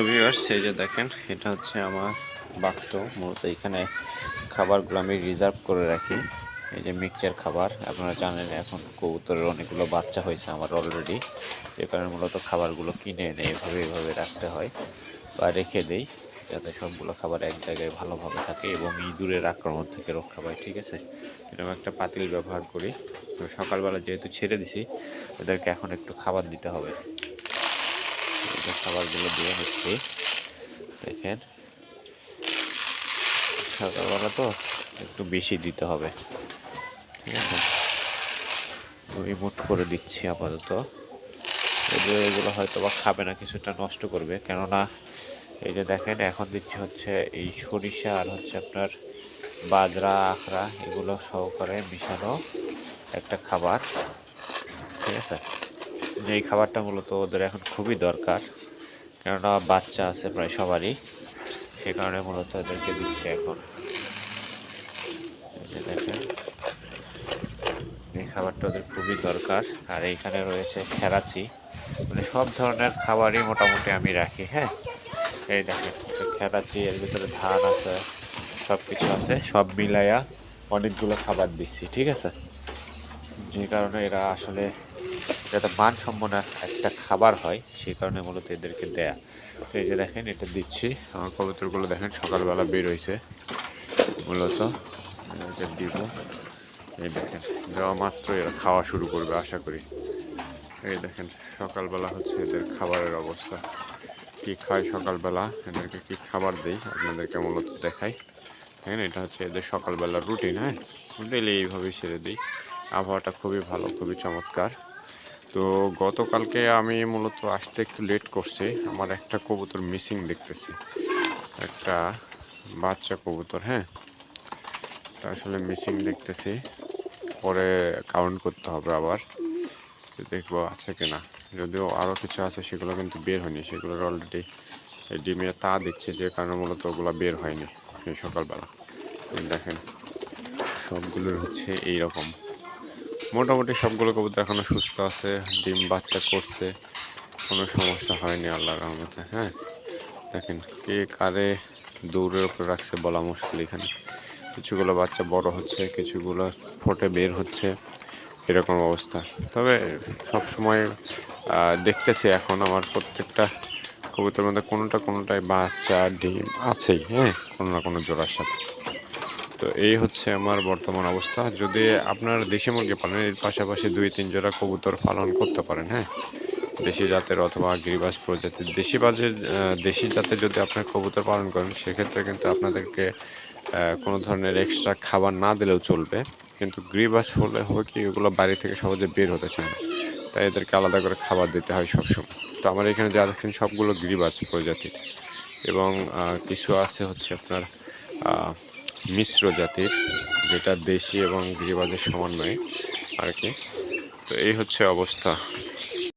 Viewers, এই যে দেখেন, এটা হচ্ছে আমার বাক্স। মূলত এখানে খাবারগুলো আমি রিজার্ভ করে রাখি। এই যে মিক্সচার খাবার, আপনারা জানেন এখন কবুতরের অনেকগুলো বাচ্চা হয়েছে আমার অলরেডি। যে কারণে মূলত খাবারগুলো কিনে এনে এভাবে রাখতে হয় বা রেখে দেই, যাতে সবগুলো খাবার এক জায়গায় ভালোভাবে থাকে এবং ইঁদুরের আক্রমণ থেকে রক্ষা পায়। ঠিক আছে, এরকম একটা পাতিল ব্যবহার করি। তো সকালবেলা যেহেতু ছেড়ে দিছি, এদেরকে এখন একটু খাবার দিতে হবে। খাবারগুলো দিয়ে হচ্ছে, দেখেন, সকালবেলা তো একটু বেশি দিতে হবে। ঠিক আছে, রিমোট করে দিচ্ছি আপাতত। এগুলো হয়তো বা খাবে না, কিছুটা নষ্ট করবে, কেননা এই যে দেখেন এখন দিচ্ছি হচ্ছে এই সরিষা আর হচ্ছে আপনার বাজরা, আখড়া, এগুলো সহকারে মিশানো একটা খাবার। ঠিক আছে, এই খাবারটা মূলত ওদের এখন খুবই দরকার, কেননা বাচ্চা আছে প্রায় সবারই, সে কারণে মূলত এদেরকে দিচ্ছে এখন। দেখেন, এই খাবারটা ওদের খুবই দরকার। আর এইখানে রয়েছে খেরাচি, মানে সব ধরনের খাবারই মোটামুটি আমি রাখি। হ্যাঁ, এই দেখেন খেরাচি, এর ভিতরে ধান আছে, সব কিছু আছে, সব মিলাইয়া অনেকগুলো খাবার দিচ্ছি। ঠিক আছে, যে কারণে এরা আসলে যাতে মানসম্পন্ন একটা খাবার হয়, সেই কারণে মূলত এদেরকে দেয়া। তো এই যে দেখেন, এটা দিচ্ছি। আমার কবুতরগুলো দেখেন সকালবেলা বের হয়েছে, মূলত এটা দিব। এই দেখেন, দেওয়া মাত্র এরা খাওয়া শুরু করবে আশা করি। এই দেখেন সকালবেলা হচ্ছে এদের খাবারের অবস্থা, কি খায় সকালবেলা, এদেরকে কি খাবার দেই আপনাদেরকে মূলত দেখাই। দেখেন, এটা হচ্ছে এদের সকালবেলার রুটিন। হ্যাঁ, ডেলি এইভাবেই ছেড়ে দিই। আবহাওয়াটা খুবই ভালো, খুবই চমৎকার। তো গতকালকে আমি মূলত আসতে একটু লেট করছি, আমার একটা কবুতর মিসিং দেখতেছি, একটা বাচ্চা কবুতর। হ্যাঁ, আসলে মিসিং দেখতেছি, পরে কাউন্ট করতে হবে আবার, দেখবো আছে কিনা। যদিও আরও কিছু আছে, সেগুলো কিন্তু বের হয়নি, সেগুলোর অলরেডি ডিমে তা দিচ্ছে, যে কারণে মূলত ওগুলো বের হয়নি এই সকালবেলা। দেখেন সবগুলোর হচ্ছে এইরকম, মোটামুটি সবগুলো কবুতর এখনও সুস্থ আছে, ডিম বাচ্চা করছে, কোনো সমস্যা হয়নি আল্লাহর রহমতে। হ্যাঁ, দেখেন কে কারে দৌড়ের উপর রাখছে বলা মুশকিল। এখানে কিছুগুলো বাচ্চা বড় হচ্ছে, কিছুগুলো ফোটে বের হচ্ছে, এরকম অবস্থা। তবে সবসময় দেখতেছি এখন আমার প্রত্যেকটা কবুতরের মধ্যে কোনোটায় বাচ্চা ডিম আছেই। হ্যাঁ, কোনো না কোনো জোড়ার সাথে। তো এই হচ্ছে আমার বর্তমান অবস্থা। যদি আপনার দেশি মুরগি পালন, এর পাশাপাশি 2-3 জোড়া কবুতর পালন করতে পারেন। হ্যাঁ, দেশি জাতের অথবা গিরিবাজ প্রজাতির, দেশি জাতের যদি আপনার কবুতর পালন করেন, সেক্ষেত্রে কিন্তু আপনাদেরকে কোনো ধরনের এক্সট্রা খাবার না দিলেও চলবে। কিন্তু গিরিবাজ হলে হবে কি, এগুলো বাড়ি থেকে সহজে বের হতে চায় না, তাই এদেরকে আলাদা করে খাবার দিতে হয় সবসময়। তো আমার এখানে যা দেখছেন সবগুলো গিরিবাজ প্রজাতির, এবং কিছু আছে হচ্ছে আপনার মিশ্র জাতির, যেটা দেশি এবং গিরিবাজের সমন্বয়ে আর কি। তো এই হচ্ছে অবস্থা।